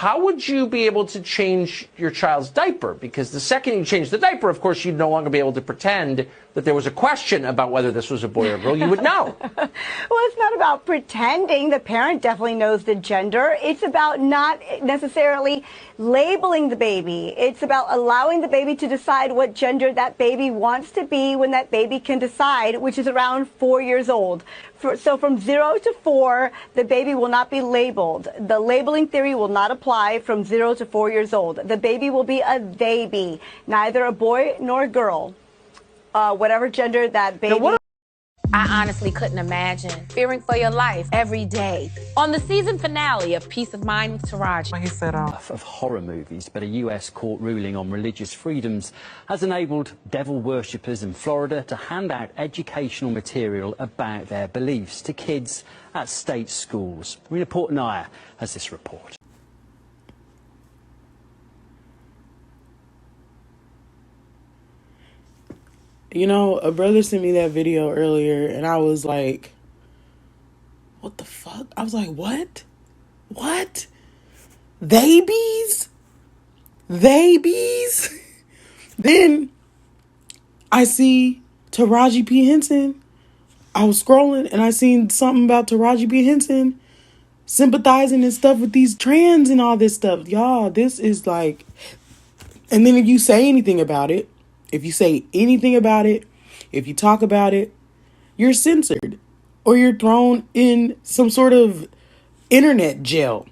how would you be able to change your child's diaper? Because the second you change the diaper, of course, you'd no longer be able to pretend that there was a question about whether this was a boy or a girl. You would know. Well, it's not about pretending. The parent definitely knows the gender. It's about not necessarily labeling the baby. It's about allowing the baby to decide what gender that baby wants to be when that baby can decide, which is around 4 years old. So from 0 to 4, the baby will not be labeled. The labeling theory will not apply from 0 to 4 years old. The baby will be a baby, neither a boy nor a girl. Whatever gender that baby. I honestly couldn't imagine fearing for your life every day. On the season finale of Peace of Mind with Taraji. He said of horror movies, but a US court ruling on religious freedoms has enabled devil worshippers in Florida to hand out educational material about their beliefs to kids at state schools. Rena Portnaya has this report. You know, a brother sent me that video earlier, and I was like, what the fuck? I was like, what? What? Babies? Babies? Then I see Taraji P. Henson. I was scrolling, and I seen something about Taraji P. Henson sympathizing and stuff with these trans and all this stuff. Y'all, this is like... And then if you say anything about it, if you say anything about it, if you talk about it, you're censored or you're thrown in some sort of internet jail.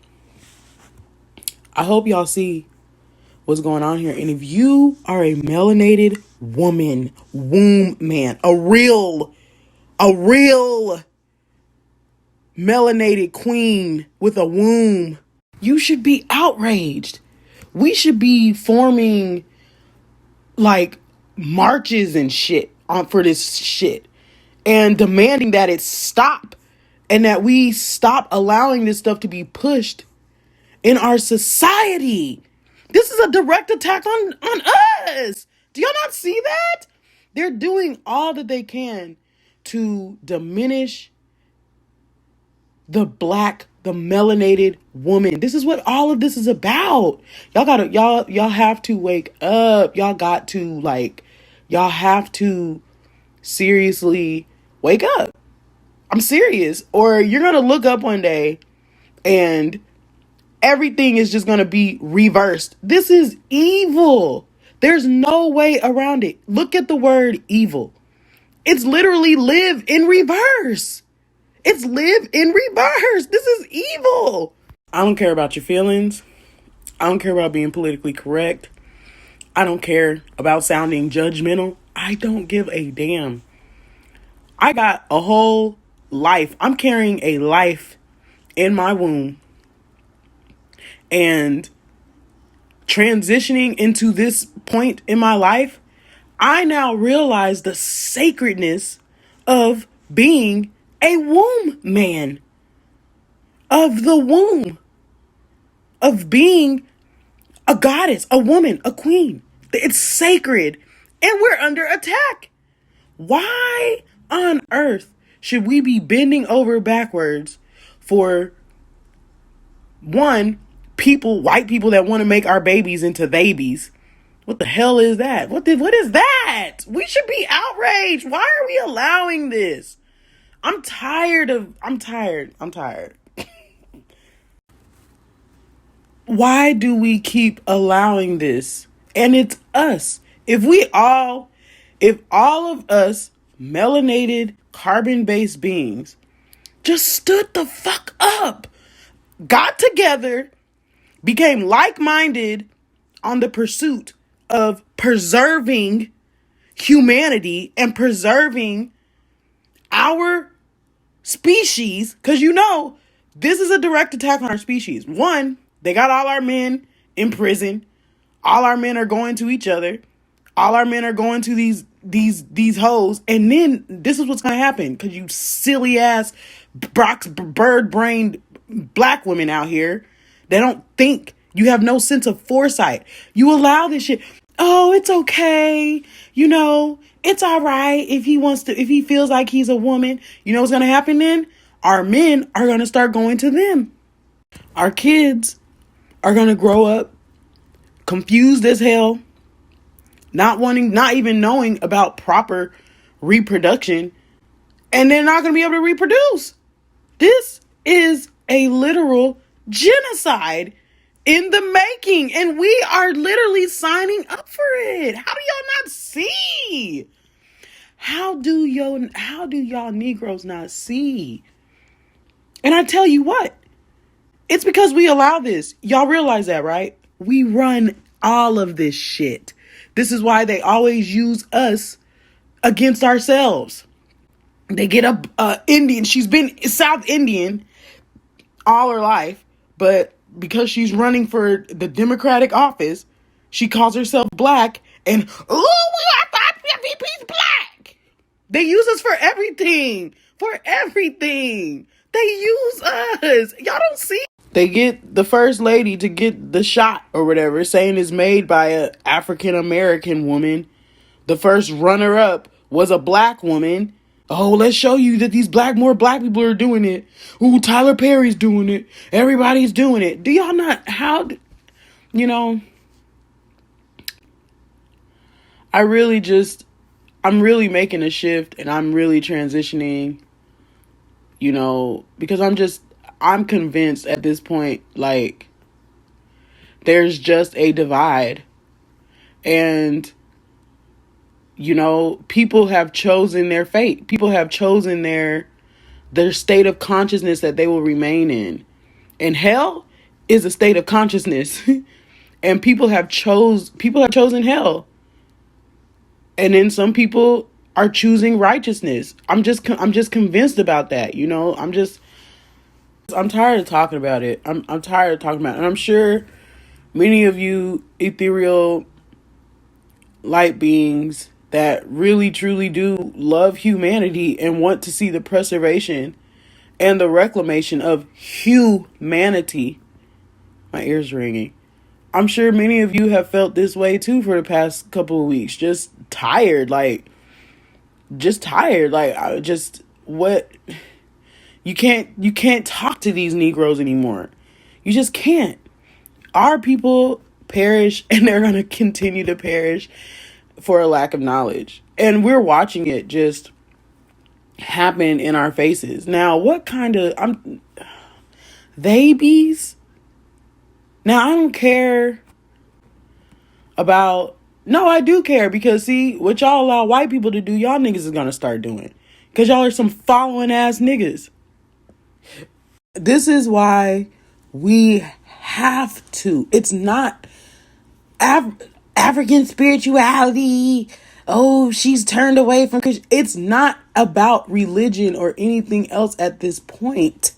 I hope y'all see what's going on here. And if you are a melanated woman, womb man, a real melanated queen with a womb, you should be outraged. We should be forming like marches and shit for this shit and demanding that it stop and that we stop allowing this stuff to be pushed in our society. This is a direct attack on us. Do y'all not see that? They're doing all that they can to diminish the melanated woman. This is what all of this is about. Y'all have to wake up. Y'all have to seriously wake up. I'm serious. Or you're going to look up one day and everything is just going to be reversed. This is evil. There's no way around it. Look at the word evil. It's literally live in reverse. It's live in reverse. This is evil. I don't care about your feelings. I don't care about being politically correct. I don't care about sounding judgmental. I don't give a damn. I got a whole life. I'm carrying a life in my womb. And transitioning into this point in my life, I now realize the sacredness of being a womb man, of the womb, of being a goddess, a woman, a queen. It's sacred and we're under attack. Why on earth should we be bending over backwards for one, white people that want to make our babies into babies? What the hell is that? What is that? We should be outraged. Why are we allowing this? I'm tired. Why do we keep allowing this? And it's us. If all of us melanated, carbon-based beings just stood the fuck up, got together, became like-minded on the pursuit of preserving humanity and preserving our species, because this is a direct attack on our species. One, they got all our men in prison. All our men are going to each other. All our men are going to these hoes. And then this is what's going to happen, because you silly ass bird-brained black women out here, they don't think. You have no sense of foresight. You allow this shit. Oh, it's okay. It's all right if he feels like he's a woman. You know what's going to happen then? Our men are going to start going to them. Our kids are going to grow up confused as hell, not even knowing about proper reproduction, and they're not going to be able to reproduce. This is a literal genocide in the making, and we are literally signing up for it. How do y'all not see? How do y'all Negroes not see? And I tell you what, it's because we allow this. Y'all realize that, right? We run all of this shit. This is why they always use us against ourselves. They get a Indian. She's been South Indian all her life, but because she's running for the Democratic office, she calls herself black, and we are he's black. They use us for everything. For everything. They use us. Y'all don't see. They get the first lady to get the shot or whatever, saying it's made by a African American woman. The first runner up was a black woman. Oh, let's show you that more black people are doing it. Ooh, Tyler Perry's doing it. Everybody's doing it. Do y'all not, I'm really making a shift, and I'm really transitioning, because I'm convinced at this point, like, there's just a divide. And people have chosen their fate. People have chosen their state of consciousness that they will remain in. And hell is a state of consciousness. And people have chosen hell. And then some people are choosing righteousness. I'm just convinced about that, I'm tired of talking about it. I'm tired of talking about it. And I'm sure many of you ethereal light beings that really truly do love humanity and want to see the preservation and the reclamation of humanity. My ears ringing. I'm sure many of you have felt this way too for the past couple of weeks. Just tired. You can't talk to these Negroes anymore. You just can't. Our people perish, and they're going to continue to perish for a lack of knowledge. And we're watching it just happen in our faces. Now, what kind of babies? Now, I don't care about, no, I do care, because see, what y'all allow white people to do, y'all niggas is going to start doing. Because y'all are some following ass niggas. This is why we have to. It's not African spirituality. Oh, she's turned away from Christian. It's not about religion or anything else at this point.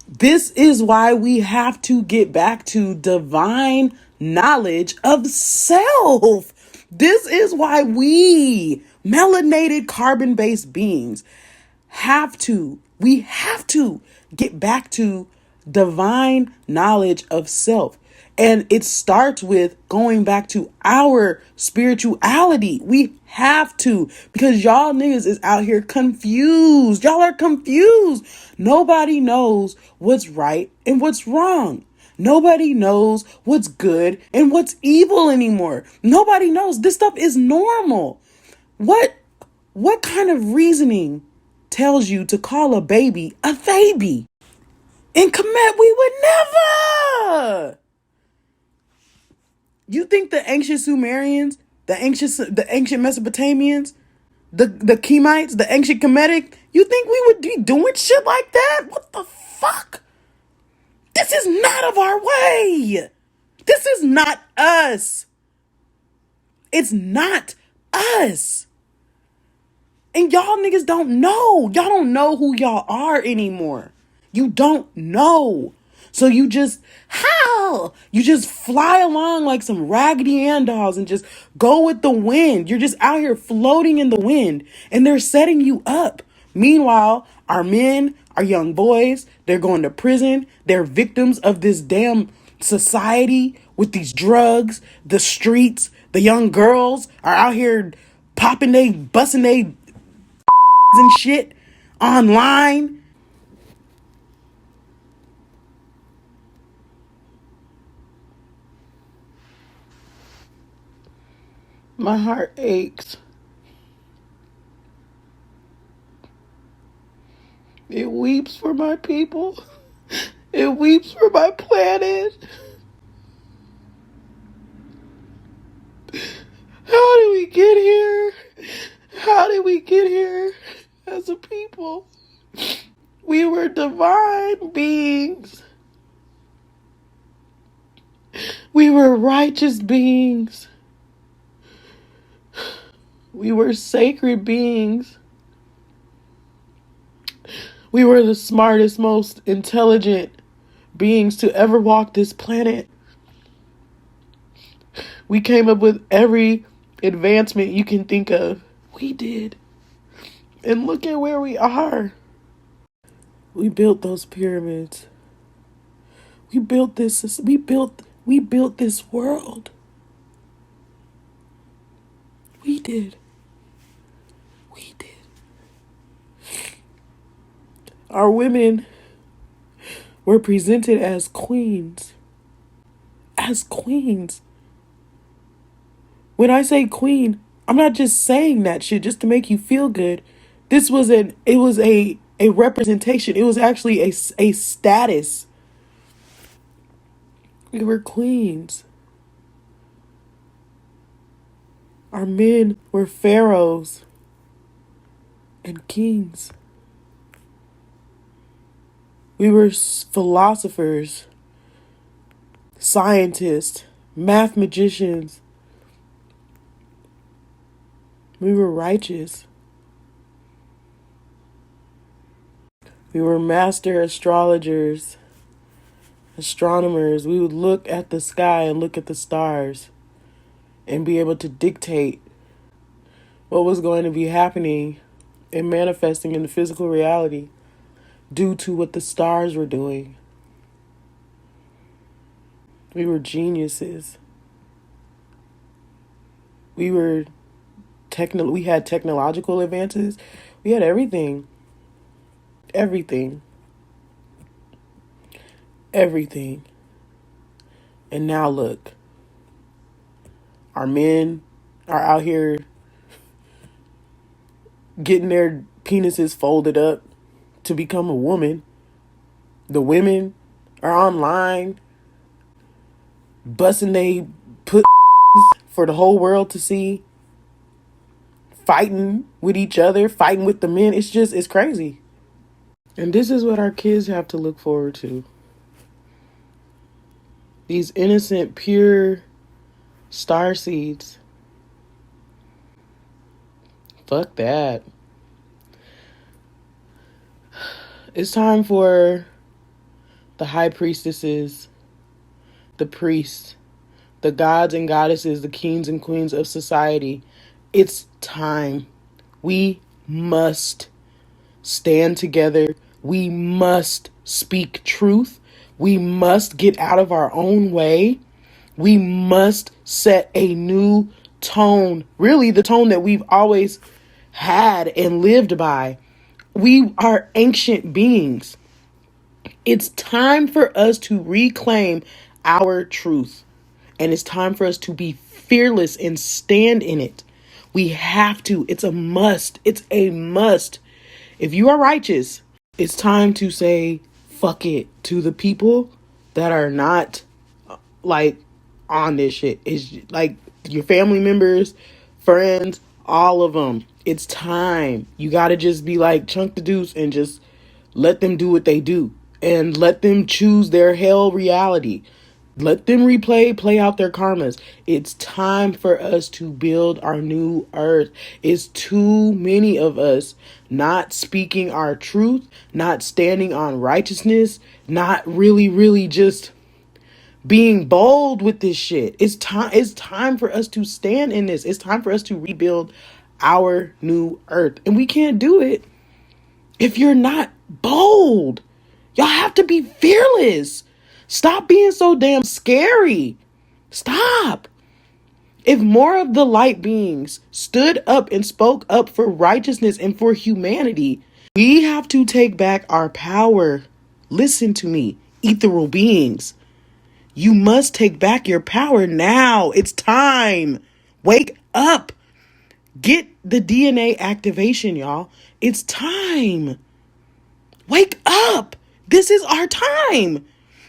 This is why we have to get back to divine knowledge of self. This is why we, melanated carbon-based beings, we have to get back to divine knowledge of self. And it starts with going back to our spirituality. We have to, because y'all niggas is out here confused. Y'all are confused. Nobody knows what's right and what's wrong. Nobody knows what's good and what's evil anymore. Nobody knows. This stuff is normal. What kind of reasoning tells you to call a baby a baby? In Kemet, we would never. You think the ancient Sumerians, the ancient Mesopotamians, the Kemites, the ancient Kemetic, you think we would be doing shit like that? What the fuck? This is not of our way. This is not us. It's not us. And y'all niggas don't know. Y'all don't know who y'all are anymore. You don't know. So you just fly along like some Raggedy Ann dolls and just go with the wind. You're just out here floating in the wind, and they're setting you up. Meanwhile, our men, our young boys, they're going to prison. They're victims of this damn society with these drugs, the streets. The young girls are out here busting they and shit online. My heart aches. It weeps for my people. It weeps for my planet. How did we get here? How did we get here as a people? We were divine beings. We were righteous beings. We were sacred beings. We were the smartest, most intelligent beings to ever walk this planet. We came up with every advancement you can think of. We did. And look at where we are. We built those pyramids. We built this. We built this world. We did. We did. Our women were presented as queens. As queens. When I say queen, I'm not just saying that shit just to make you feel good. It was a representation. It was actually a status. We were queens. Our men were pharaohs and kings. We were philosophers, scientists, math magicians. We were righteous. We were master astrologers, astronomers. We would look at the sky and look at the stars and be able to dictate what was going to be happening and manifesting in the physical reality due to what the stars were doing. We were geniuses. We had technological advances. We had everything. Everything. Everything. And now look. Our men are out here getting their penises folded up to become a woman. The women are online busting they put for the whole world to see, fighting with each other, fighting with the men. It's crazy. And this is what our kids have to look forward to. These innocent, pure star seeds. Fuck that. It's time for the high priestesses, the priests, the gods and goddesses, the kings and queens of society. It's time. We must stand together. We must speak truth. We must get out of our own way. We must set a new tone. Really, the tone that we've always had and lived by. We are ancient beings. It's time for us to reclaim our truth. And it's time for us to be fearless and stand in it. We have to. It's a must. It's a must. If you are righteous, it's time to say fuck it to the people that are not like on this shit. It's like your family members, friends, all of them. It's time. You got to just be like chunk the deuce and just let them do what they do and let them choose their hell reality. Let them play out their karmas. It's time for us to build our new earth. It's too many of us not speaking our truth, not standing on righteousness, not really just being bold with this shit. It's time for us to stand in this. It's time for us to rebuild our new earth. And we can't do it if you're not bold. Y'all have to be fearless. Stop being so damn scary. Stop. If more of the light beings stood up and spoke up for righteousness and for humanity, we have to take back our power. Listen to me, ethereal beings. You must take back your power now. It's time. Wake up. Get the DNA activation, y'all. It's time. Wake up. This is our time.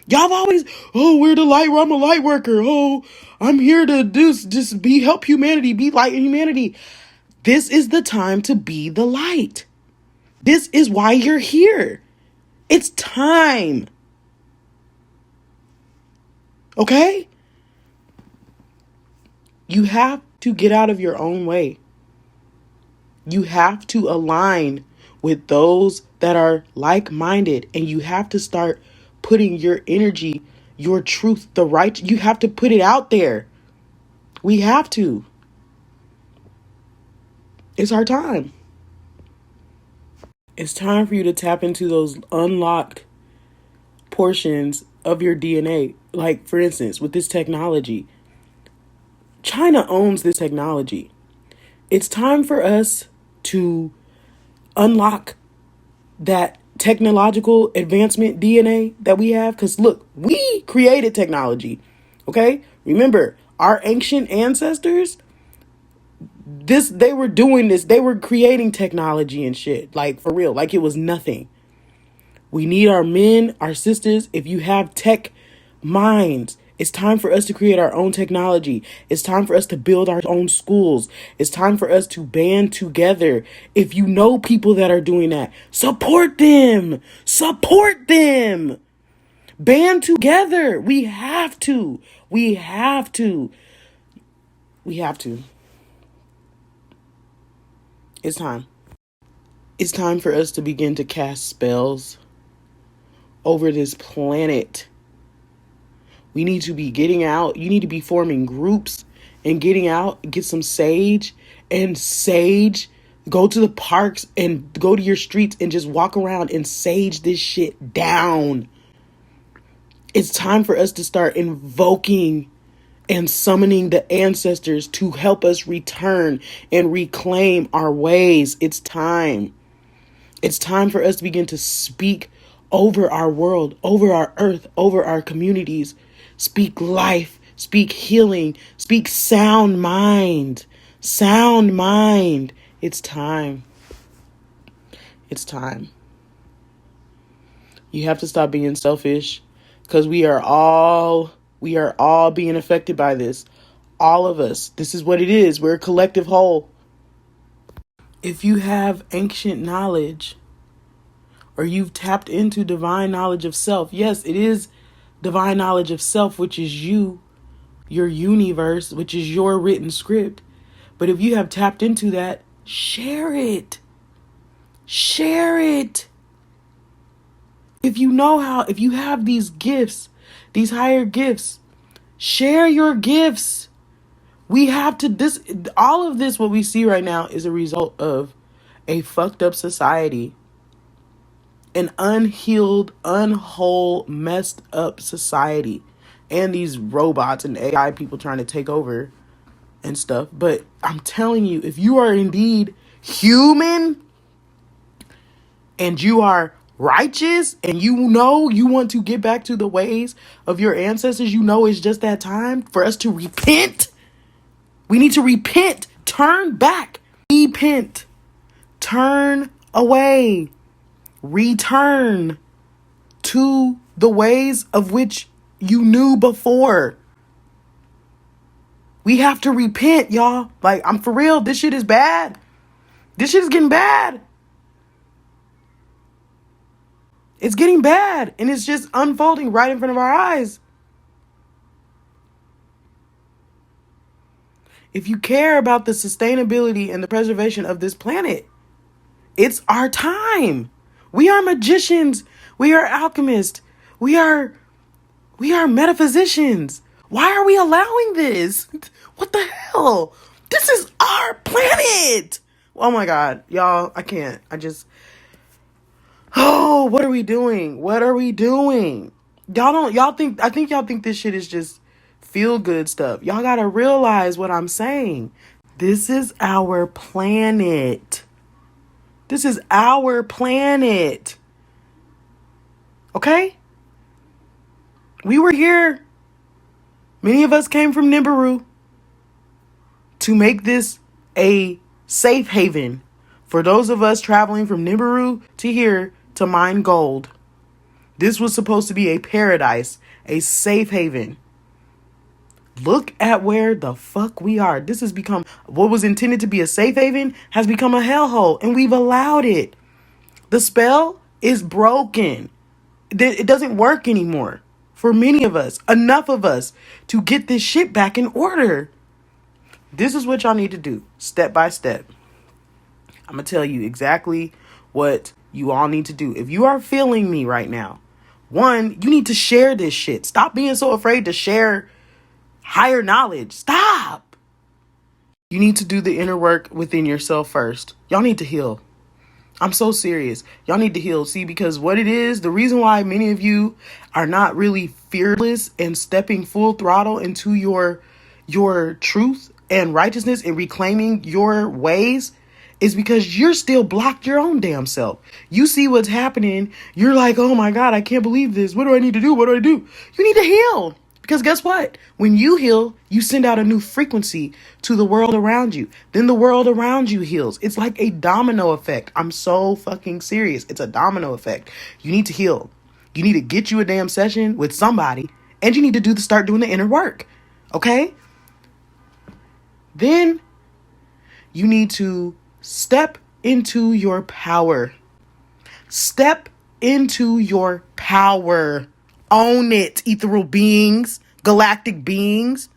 Y'all have always, oh, we're the light. I'm a light worker. Oh, I'm here to help humanity, be light in humanity. This is the time to be the light. This is why you're here. It's time. Okay? You have to get out of your own way. You have to align with those that are like-minded, and you have to start putting your energy, your truth, you have to put it out there. We have to. It's our time. It's time for you to tap into those unlocked portions of your DNA. Like, for instance, with this technology, China owns this technology. It's time for us to unlock that technological advancement DNA that we have. Because look, we created technology. Okay? Remember, our ancient ancestors, they were doing this. They were creating technology and shit. Like, for real. Like, it was nothing. We need our men, our sisters. If you have tech minds, it's time for us to create our own technology. It's time for us to build our own schools. It's time for us to band together. If you know people that are doing that, support them. Support them. Band together. We have to. We have to. We have to. It's time. It's time for us to begin to cast spells over this planet. We need to be getting out. You need to be forming groups and getting out, get some sage, go to the parks and go to your streets and just walk around and sage this shit down. It's time for us to start invoking and summoning the ancestors to help us return and reclaim our ways. It's time. It's time for us to begin to speak over our world, over our earth, over our communities. Speak life, speak healing, speak sound mind. Sound mind. It's time. It's time. You have to stop being selfish, because we are all being affected by this. All of us. This is what it is. We're a collective whole. If you have ancient knowledge, or you've tapped into divine knowledge of self, yes, it is divine knowledge of self, which is you, your universe, which is your written script. But if you have tapped into that, share it. Share it. If you have these gifts, these higher gifts, share your gifts. We have to, all of this, what we see right now is a result of a fucked up society. An unhealed, unwhole, messed up society. And these robots and AI people trying to take over and stuff. But I'm telling you, if you are indeed human and you are righteous and you know you want to get back to the ways of your ancestors, you know it's just that time for us to repent. We need to repent. Turn back. Repent. Turn away. Return to the ways of which you knew before. We have to repent, y'all. Like, I'm for real. This shit is bad. This shit is getting bad. It's getting bad. And it's just unfolding right in front of our eyes. If you care about the sustainability and the preservation of this planet, it's our time. We are magicians. We are alchemists. We are metaphysicians. Why are we allowing this? What the hell? This is our planet. Oh my God, y'all, I can't. What are we doing? What are we doing? I think y'all think this shit is just feel good stuff. Y'all gotta realize what I'm saying. This is our planet. This is our planet. Okay? We were here. Many of us came from Nibiru to make this a safe haven for those of us traveling from Nibiru to here to mine gold. This was supposed to be a paradise, a safe haven. Look at where the fuck we are. This has become, what was intended to be a safe haven has become a hellhole, and we've allowed it. The spell is broken. It doesn't work anymore for many of us, enough of us to get this shit back in order. This is what y'all need to do, step by step. I'm going to tell you exactly what you all need to do. If you are feeling me right now, one, you need to share this shit. Stop being so afraid to share higher knowledge. Stop. You need to do the inner work within yourself first. Y'all need to heal. I'm so serious. Y'all need to heal. See, because what it is, the reason why many of you are not really fearless and stepping full throttle into your truth and righteousness and reclaiming your ways is because you're still blocked your own damn self. You see what's happening. You're like, oh my God, I can't believe this. What do I need to do? What do I do? You need to heal. Because guess what? When you heal, you send out a new frequency to the world around you. Then the world around you heals. It's like a domino effect. I'm so fucking serious. It's a domino effect. You need to heal. You need to get you a damn session with somebody. And you need to start doing the inner work. Okay? Then you need to step into your power. Step into your power. Own it, ethereal beings, galactic beings.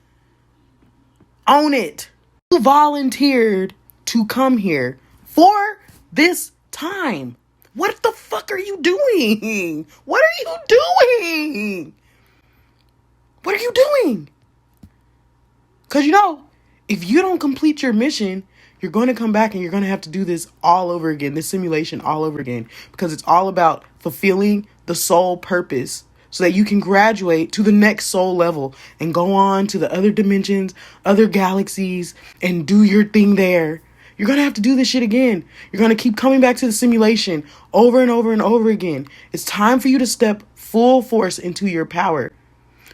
Own it. You volunteered to come here for this time. What the fuck are you doing? What are you doing? What are you doing? Because if you don't complete your mission, you're going to come back and you're going to have to do this all over again, this simulation all over again, because it's all about fulfilling the soul purpose so that you can graduate to the next soul level and go on to the other dimensions, other galaxies, and do your thing there. You're going to have to do this shit again. You're going to keep coming back to the simulation over and over and over again. It's time for you to step full force into your power.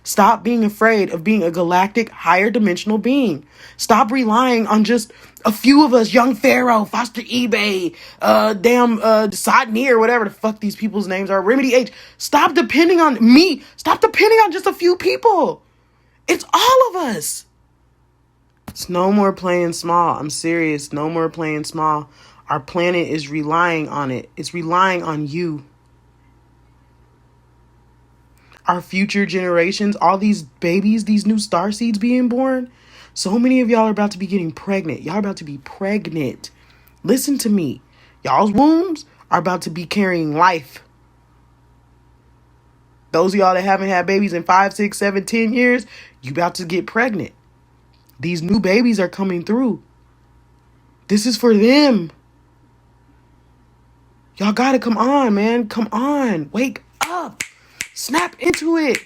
Stop being afraid of being a galactic, higher dimensional being. Stop relying on just a few of us, Young Pharaoh, Foster eBay, Sodnir, whatever the fuck these people's names are, Remedy H. Stop depending on me. Stop depending on just a few people. It's all of us. It's no more playing small. I'm serious. No more playing small. Our planet is relying on it. It's relying on you. Our future generations, all these babies, these new star seeds being born. So many of y'all are about to be getting pregnant. Y'all are about to be pregnant. Listen to me. Y'all's wombs are about to be carrying life. Those of y'all that haven't had babies in 5, 6, 7, 10 years, you about to get pregnant. These new babies are coming through. This is for them. Y'all gotta come on, man. Come on. Wake up. Snap into it.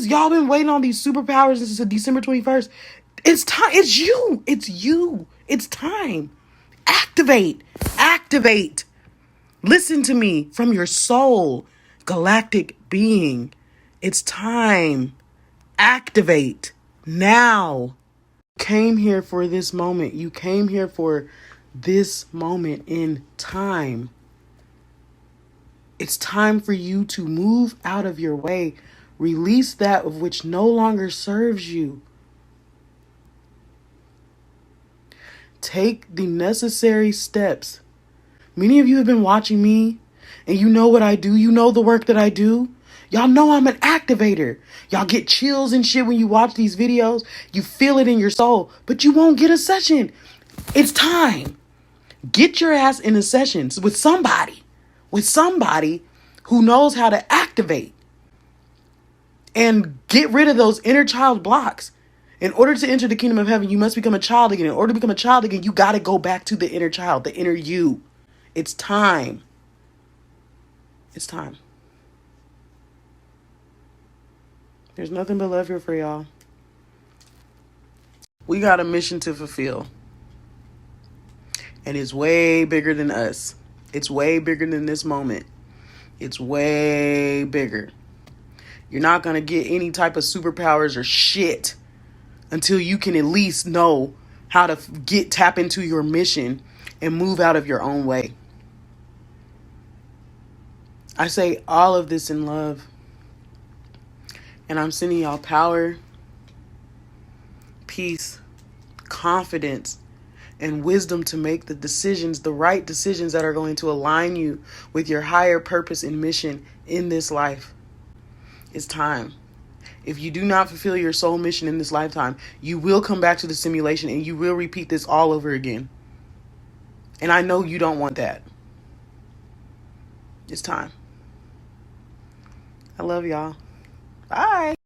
Y'all been waiting on these superpowers since December 21st. It's time. It's you. It's you. It's time. Activate. Activate. Listen to me from your soul, galactic being. It's time. Activate now. You came here for this moment. You came here for this moment in time. It's time for you to move out of your way. Release that of which no longer serves you. Take the necessary steps. Many of you have been watching me, and you know what I do. You know the work that I do. Y'all know I'm an activator. Y'all get chills and shit when you watch these videos. You feel it in your soul, but you won't get a session. It's time. Get your ass in a session with somebody who knows how to activate and get rid of those inner child blocks. In order to enter the kingdom of heaven, you must become a child again. In order to become a child again, you got to go back to the inner child, the inner you. It's time. It's time. There's nothing but love here for y'all. We got a mission to fulfill. And it's way bigger than us. It's way bigger than this moment. It's way bigger. You're not going to get any type of superpowers or shit until you can at least know how to tap into your mission and move out of your own way. I say all of this in love. And I'm sending y'all power, peace, confidence, and wisdom to make the decisions, the right decisions that are going to align you with your higher purpose and mission in this life. It's time. If you do not fulfill your soul mission in this lifetime, you will come back to the simulation and you will repeat this all over again. And I know you don't want that. It's time. I love y'all. Bye.